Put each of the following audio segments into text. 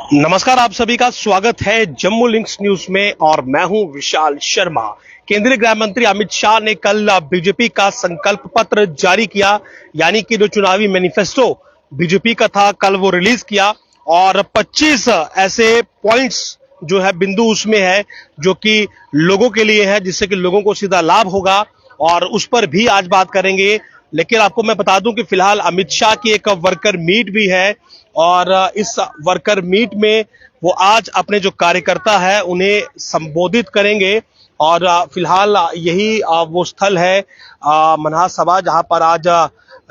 नमस्कार, आप सभी का स्वागत है जम्मू लिंक्स न्यूज में और मैं हूं विशाल शर्मा। केंद्रीय गृह मंत्री अमित शाह ने कल बीजेपी का संकल्प पत्र जारी किया, यानी कि जो चुनावी मैनिफेस्टो बीजेपी का था कल वो रिलीज किया और 25 ऐसे पॉइंट्स जो है बिंदु उसमें है जो कि लोगों के लिए है, जिससे कि लोगों को सीधा लाभ होगा और उस पर भी आज बात करेंगे। लेकिन आपको मैं बता दूं कि फिलहाल अमित शाह की एक वर्कर मीट भी है और इस वर्कर मीट में वो आज अपने जो कार्यकर्ता है उन्हें संबोधित करेंगे और फिलहाल यही वो स्थल है मनहा सभा, जहां पर आज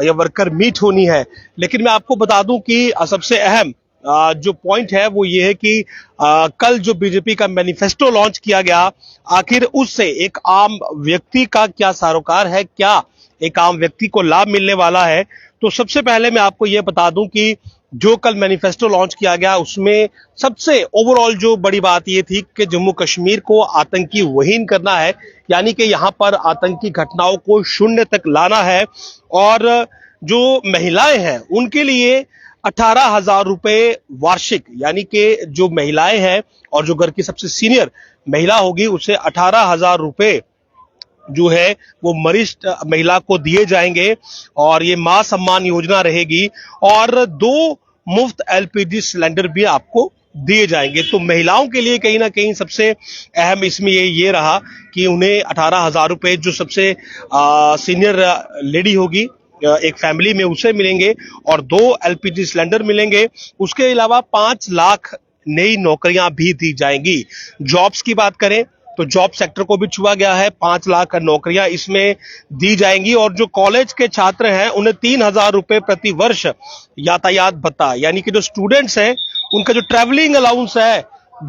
ये वर्कर मीट होनी है। लेकिन मैं आपको बता दूं कि सबसे अहम जो पॉइंट है वो ये है कि कल जो बीजेपी का मैनिफेस्टो लॉन्च किया गया, आखिर उससे एक आम व्यक्ति का क्या सरोकार है, क्या एक आम व्यक्ति को लाभ मिलने वाला है। तो सबसे पहले मैं आपको यह बता दूं कि जो कल मैनिफेस्टो लॉन्च किया गया उसमें सबसे ओवरऑल जो बड़ी बात यह थी कि जम्मू कश्मीर को आतंकी विहीन करना है, यानी कि यहां पर आतंकी घटनाओं को शून्य तक लाना है और जो महिलाएं हैं उनके लिए 18,000 रुपए वार्षिक, यानी कि जो महिलाएं हैं और जो घर की सबसे सीनियर महिला होगी उसे 18,000 रुपए जो है वो वरिष्ठ महिला को दिए जाएंगे और ये मां सम्मान योजना रहेगी और 2 मुफ्त एलपीजी सिलेंडर भी आपको दिए जाएंगे। तो महिलाओं के लिए कहीं ना कहीं सबसे अहम इसमें ये रहा कि उन्हें 18,000 रुपए जो सबसे सीनियर लेडी होगी एक फैमिली में उसे मिलेंगे और 2 एलपीजी सिलेंडर मिलेंगे। उसके अलावा 5 लाख नई नौकरियां भी दी जाएंगी। जॉब्स की बात करें तो जॉब सेक्टर को भी छुआ गया है, 5 लाख नौकरियां इसमें दी जाएंगी और जो कॉलेज के छात्र हैं उन्हें 3,000 रुपए प्रति वर्ष यातायात भत्ता, यानी कि जो स्टूडेंट्स हैं उनका जो ट्रैवलिंग अलाउंस है,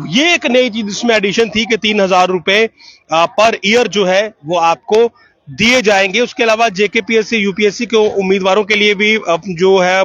ये एक नई चीज इसमें एडिशन थी कि 3,000 रुपए पर ईयर जो है वो आपको दिए जाएंगे। उसके अलावा जेकेपीएससी यूपीएससी के उम्मीदवारों के लिए भी जो है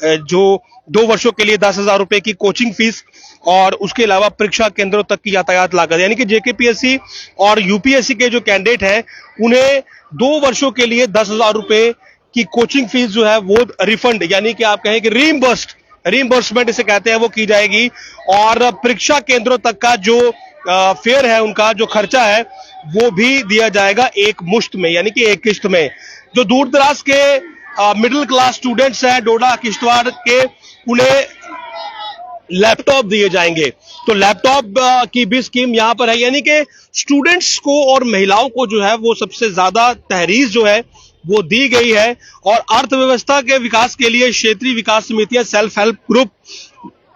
जो 2 वर्षों के लिए 10,000 रुपए की कोचिंग फीस और उसके अलावा परीक्षा केंद्रों तक की यातायात लागत, यानी कि जेकेपीएससी और यूपीएससी के जो कैंडिडेट हैं उन्हें 2 वर्षों के लिए 10,000 रुपए की कोचिंग फीस जो है वो रिफंड, यानी कि आप कहें कि रीइंबर्समेंट इसे कहते हैं, वो की जाएगी और परीक्षा केंद्रों तक का जो फेयर है, उनका जो खर्चा है वो भी दिया जाएगा एक मुश्त में, यानी कि एक किश्त में। जो दूर दराज के मिडिल क्लास स्टूडेंट्स हैं डोडा किश्तवाड़ के, उन्हें लैपटॉप दिए जाएंगे। तो लैपटॉप की भी स्कीम यहां पर है, यानी कि स्टूडेंट्स को और महिलाओं को जो है वो सबसे ज्यादा तहरीर जो है वो दी गई है। और अर्थव्यवस्था के विकास के लिए क्षेत्रीय विकास समितियां, सेल्फ हेल्प ग्रुप,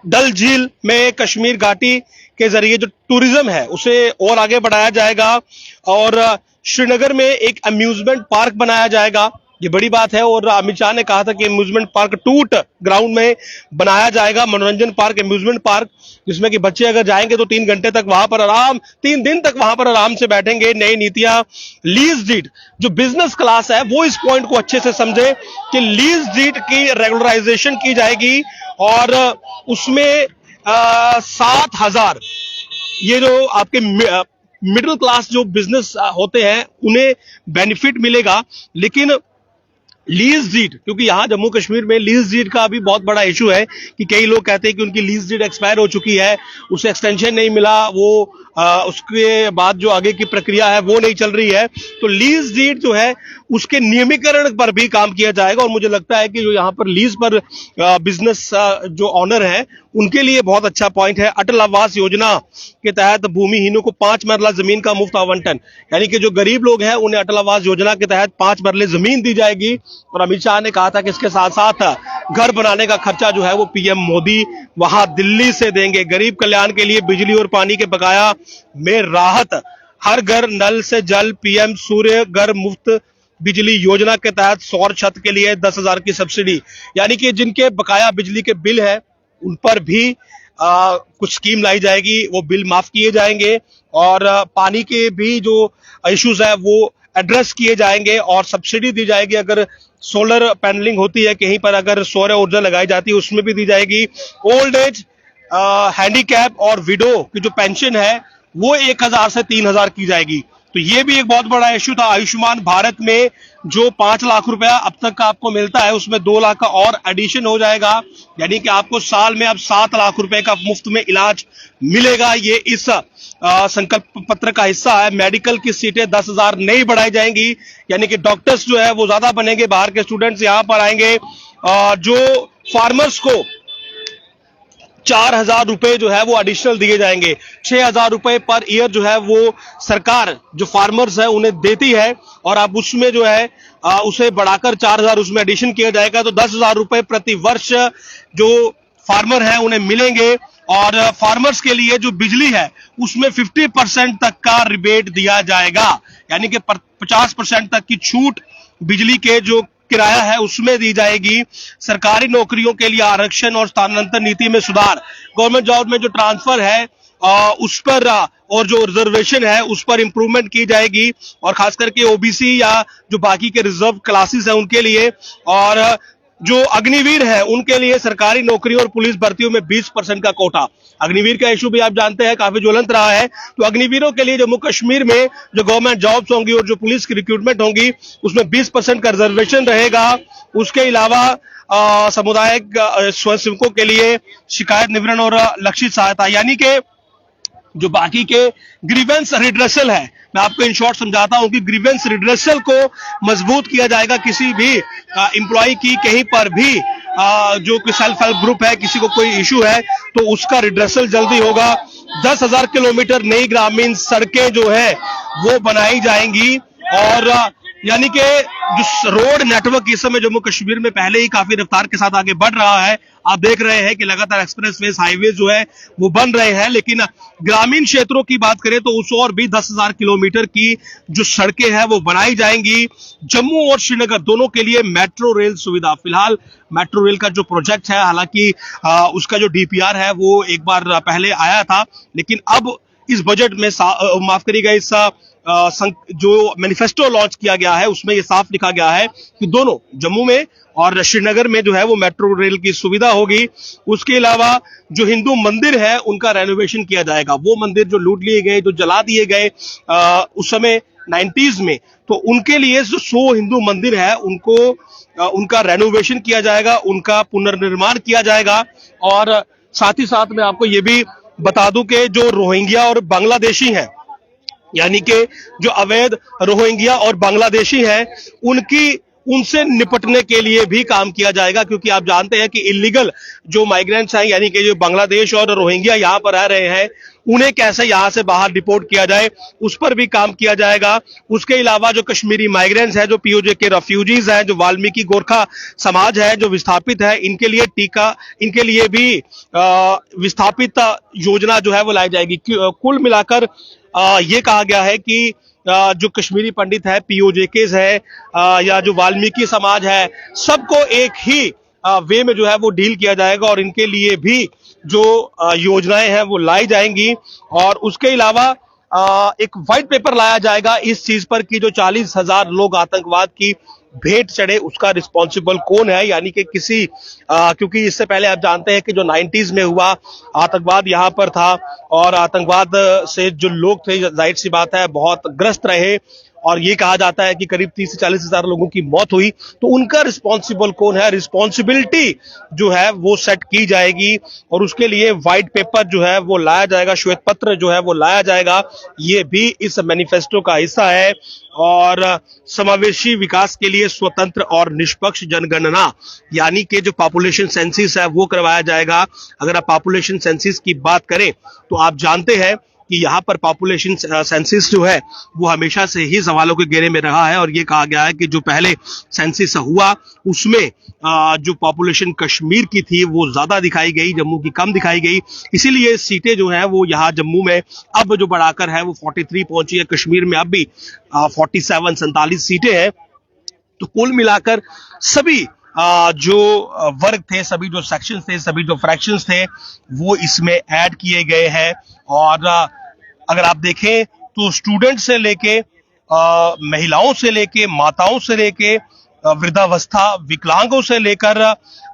डल झील में कश्मीर घाटी के जरिए जो टूरिज्म है उसे और आगे बढ़ाया जाएगा और श्रीनगर में एक अम्यूजमेंट पार्क बनाया जाएगा, ये बड़ी बात है। और अमित शाह ने कहा था कि अम्यूजमेंट पार्क टूट ग्राउंड में बनाया जाएगा, मनोरंजन पार्क, अम्यूजमेंट पार्क, जिसमें कि बच्चे अगर जाएंगे तो 3 घंटे तक वहां पर 3 दिन तक वहां पर आराम से बैठेंगे। नई नीतियां, लीज डीड, जो बिजनेस क्लास है वो इस पॉइंट को अच्छे से समझे कि लीज डीड की रेगुलराइजेशन की जाएगी और उसमें 7,000 ये जो आपके मिडिल क्लास जो बिजनेस होते हैं उन्हें बेनिफिट मिलेगा। लेकिन लीज डीड, क्योंकि यहां जम्मू कश्मीर में लीज डीड का भी बहुत बड़ा इशू है कि कई लोग कहते हैं कि उनकी लीज डीड एक्सपायर हो चुकी है, उसे एक्सटेंशन नहीं मिला, वो उसके बाद जो आगे की प्रक्रिया है वो नहीं चल रही है। तो लीज डीड जो है उसके नियमीकरण पर भी काम किया जाएगा और मुझे लगता है कि जो यहां पर लीज पर बिजनेस जो ऑनर है उनके लिए बहुत अच्छा पॉइंट है। अटल आवास योजना के तहत भूमिहीनों को 5 मरला जमीन का मुफ्त आवंटन, यानी कि जो गरीब लोग हैं उन्हें अटल आवास योजना के तहत 5 मरले जमीन दी जाएगी। और अमित शाह ने कहा था कि इसके साथ साथ घर बनाने का खर्चा जो है वो पीएम मोदी वहां दिल्ली से देंगे। गरीब कल्याण के लिए बिजली और पानी के बकाया में राहत, हर घर नल से जल, पीएम सूर्य घर मुफ्त बिजली योजना के तहत सौर छत के लिए 10,000 की सब्सिडी, यानी कि जिनके बकाया बिजली के बिल है उन पर भी कुछ स्कीम लाई जाएगी, वो बिल माफ किए जाएंगे और पानी के भी जो इश्यूज है वो एड्रेस किए जाएंगे और सब्सिडी दी जाएगी। अगर सोलर पैनलिंग होती है कहीं पर, अगर सौर ऊर्जा लगाई जाती है उसमें भी दी जाएगी। ओल्ड एज, हैंडीकैप और विडो की जो पेंशन है वो 1,000 से 3,000 की जाएगी। तो ये भी एक बहुत बड़ा इश्यू था। आयुष्मान भारत में जो 5 लाख रुपया अब तक का आपको मिलता है, उसमें 2 लाख का और एडिशन हो जाएगा, यानी कि आपको साल में अब 7 लाख रुपए का मुफ्त में इलाज मिलेगा। ये इस संकल्प पत्र का हिस्सा है। मेडिकल की सीटें 10,000 नहीं बढ़ाई जाएंगी, यानी कि डॉक्टर्स जो है वो ज्यादा बनेंगे, बाहर के स्टूडेंट्स यहां पर आएंगे। जो फार्मर्स को 4,000 रुपए जो है वो एडिशनल दिए जाएंगे। 6,000 रुपए पर ईयर जो है वो सरकार जो फार्मर्स है उन्हें देती है, और अब उसमें जो है उसे बढ़ाकर 4,000 उसमें एडिशन किया जाएगा। तो 10,000 रुपए प्रति वर्ष जो फार्मर है उन्हें मिलेंगे। और फार्मर्स के लिए जो बिजली है उसमें 50% तक का रिबेट दिया जाएगा, यानी कि 50% तक की छूट बिजली के जो किराया है उसमें दी जाएगी। सरकारी नौकरियों के लिए आरक्षण और स्थानांतरण नीति में सुधार, गवर्नमेंट जॉब में जो ट्रांसफर है उस पर और जो रिजर्वेशन है उस पर इंप्रूवमेंट की जाएगी, और खास करके ओबीसी या जो बाकी के रिजर्व क्लासेस हैं उनके लिए, और जो अग्निवीर है उनके लिए सरकारी नौकरी और पुलिस भर्तियों में 20% का कोटा। अग्निवीर का इशू भी आप जानते हैं काफी ज्वलंत रहा है, तो अग्निवीरों के लिए जम्मू कश्मीर में जो गवर्नमेंट जॉब्स होंगी और जो पुलिस की रिक्रूटमेंट होंगी उसमें 20% का रिजर्वेशन रहेगा। उसके अलावा सामुदायिक स्वयंसेवकों के लिए शिकायत निवारण और लक्षित सहायता, यानी कि जो बाकी के ग्रीवेंस रिड्रेसल है, मैं आपको इन शॉर्ट समझाता हूं कि ग्रीवेंस रिड्रेसल को मजबूत किया जाएगा। किसी भी एम्प्लॉय की कहीं पर भी जो कि सेल्फ हेल्प ग्रुप है, किसी को कोई इशू है तो उसका रिड्रेसल जल्दी होगा। 10,000 किलोमीटर नई ग्रामीण सड़कें जो है वो बनाई जाएंगी, और यानी कि जो रोड नेटवर्क इस समय जम्मू कश्मीर में पहले ही काफी रफ्तार के साथ आगे बढ़ रहा है। आप देख रहे हैं कि लगातार एक्सप्रेसवेज, हाईवे जो है वो बन रहे हैं, लेकिन ग्रामीण क्षेत्रों की बात करें तो उस और भी 10,000 किलोमीटर की जो सड़कें हैं वो बनाई जाएंगी। जम्मू और श्रीनगर दोनों के लिए मेट्रो रेल सुविधा, फिलहाल मेट्रो रेल का जो प्रोजेक्ट है, हालांकि उसका जो डीपीआर है वो एक बार पहले आया था, लेकिन अब इस बजट में माफ करिएगा, इस जो मैनिफेस्टो लॉन्च किया गया है उसमें यह साफ लिखा गया है कि दोनों जम्मू में और श्रीनगर में जो है वो मेट्रो रेल की सुविधा होगी। उसके अलावा जो हिंदू मंदिर है उनका रेनोवेशन किया जाएगा। वो मंदिर जो लूट लिए गए, जो जला दिए गए उस समय 90s में, तो उनके लिए जो 100 हिंदू मंदिर है उनको उनका रेनोवेशन किया जाएगा, उनका पुनर्निर्माण किया जाएगा। और साथ ही साथ मैं आपको ये भी बता दूं कि जो रोहिंग्या और बांग्लादेशी हैं, यानी कि जो अवैध रोहिंग्या और बांग्लादेशी हैं, उनसे निपटने के लिए भी काम किया जाएगा, क्योंकि आप जानते हैं कि इलीगल जो माइग्रेंट्स हैं, यानी कि जो बांग्लादेश और रोहिंग्या यहां पर रह रहे हैं, उन्हें कैसे यहां से बाहर डिपोर्ट किया जाए उस पर भी काम किया जाएगा। उसके अलावा जो कश्मीरी माइग्रेंट्स हैं, जो पीओजे के रेफ्यूजीज हैं, जो वाल्मीकि गोरखा समाज है जो विस्थापित है, इनके लिए भी विस्थापित योजना जो है वो लाई जाएगी। कुल मिलाकर ये कहा गया है कि जो कश्मीरी पंडित है, पीओजेकेस है या जो वाल्मीकि समाज है, सबको एक ही वे में जो है वो डील किया जाएगा, और इनके लिए भी जो योजनाएं हैं वो लाई जाएंगी। और उसके अलावा एक व्हाइट पेपर लाया जाएगा इस चीज पर कि जो 40,000 लोग आतंकवाद की भेंट चढ़े उसका रिस्पॉन्सिबल कौन है, यानी कि क्योंकि इससे पहले आप जानते हैं कि जो 90s में हुआ आतंकवाद यहां पर था, और आतंकवाद से जो लोग थे जाहिर सी बात है बहुत ग्रस्त रहे, और ये कहा जाता है कि करीब 30 से 40 हजार लोगों की मौत हुई। तो उनका रिस्पॉन्सिबल कौन है, रिस्पॉन्सिबिलिटी जो है वो सेट की जाएगी, और उसके लिए व्हाइट पेपर जो है वो लाया जाएगा, श्वेत पत्र जो है वो लाया जाएगा। ये भी इस मैनिफेस्टो का हिस्सा है। और समावेशी विकास के लिए स्वतंत्र और निष्पक्ष जनगणना, यानी कि जो पॉपुलेशन सेंसिस है वो करवाया जाएगा। अगर आप पॉपुलेशन सेंसिस की बात करें तो आप जानते हैं कि यहां पर पॉपुलेशन सेंसिस जो है वो हमेशा से ही सवालों के घेरे में रहा है, और ये कहा गया है कि जो पहले सेंसिस हुआ उसमें जो पॉपुलेशन कश्मीर की थी वो ज्यादा दिखाई गई, जम्मू की कम दिखाई गई। इसीलिए सीटें जो है वो यहाँ जम्मू में अब जो बढ़ाकर है वो 43 पहुंची है, कश्मीर में अब भी 47 सीटें हैं। तो कुल मिलाकर सभी जो वर्ग थे, सभी जो सेक्शन थे, सभी जो फ्रैक्शंस थे वो इसमें ऐड किए गए हैं। और अगर आप देखें तो स्टूडेंट से लेके महिलाओं से लेके माताओं से लेके वृद्धावस्था विकलांगों से लेकर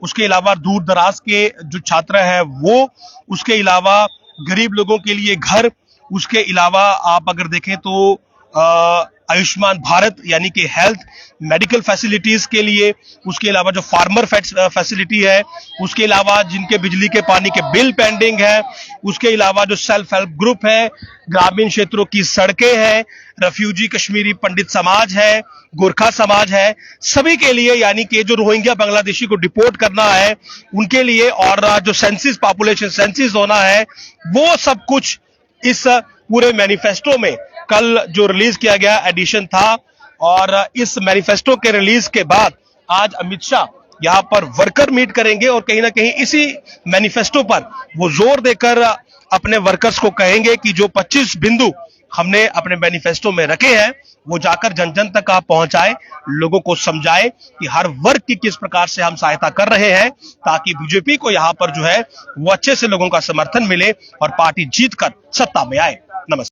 उसके अलावा दूर दराज के जो छात्र हैं वो, उसके अलावा गरीब लोगों के लिए घर, उसके अलावा आप अगर देखें तो आयुष्मान भारत यानी कि हेल्थ मेडिकल फैसिलिटीज के लिए, उसके अलावा जो फार्मर फैसिलिटी है, उसके अलावा जिनके बिजली के पानी के बिल पेंडिंग है, उसके अलावा जो सेल्फ हेल्प ग्रुप है, ग्रामीण क्षेत्रों की सड़कें हैं, रेफ्यूजी कश्मीरी पंडित समाज है, गोरखा समाज है, सभी के लिए, यानी कि जो रोहिंग्या बांग्लादेशी को डिपोर्ट करना है उनके लिए, और जो सेंसिस पॉपुलेशन सेंसिस होना है, वो सब कुछ इस पूरे मैनिफेस्टो में कल जो रिलीज किया गया एडिशन था। और इस मैनिफेस्टो के रिलीज के बाद आज अमित शाह यहां पर वर्कर मीट करेंगे और कहीं ना कहीं इसी मैनिफेस्टो पर वो जोर देकर अपने वर्कर्स को कहेंगे कि जो 25 बिंदु हमने अपने मैनिफेस्टो में रखे हैं वो जाकर जन जन तक आप पहुंचाए, लोगों को समझाए कि हर वर्ग की किस प्रकार से हम सहायता कर रहे हैं, ताकि बीजेपी को यहां पर जो है वो अच्छे से लोगों का समर्थन मिले और पार्टी जीतकर सत्ता में आए। नमस्कार।